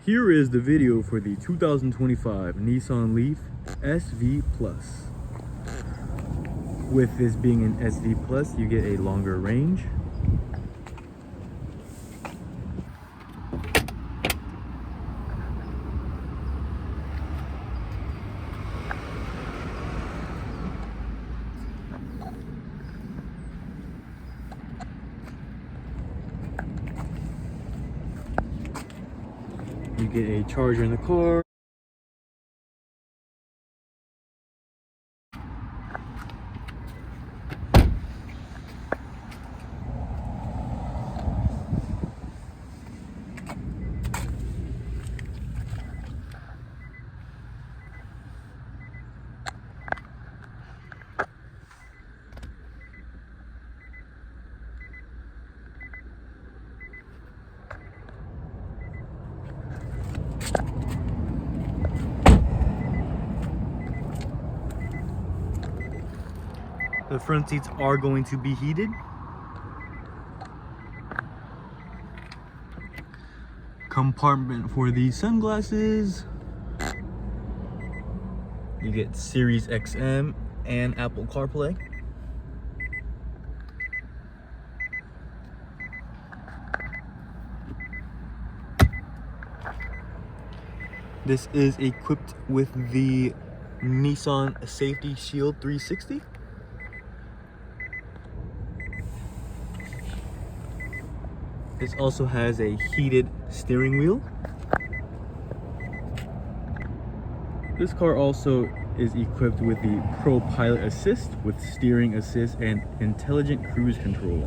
Here is the video for the 2025 Nissan Leaf SV Plus. With this being an SV Plus, you get a longer range. You get a charger in the car. The front seats are going to be heated. Compartment for the sunglasses. You get Series XM and Apple CarPlay. This is equipped with the Nissan Safety Shield 360. This also has a heated steering wheel. This car also is equipped with the Pro Pilot Assist with steering assist and intelligent cruise control.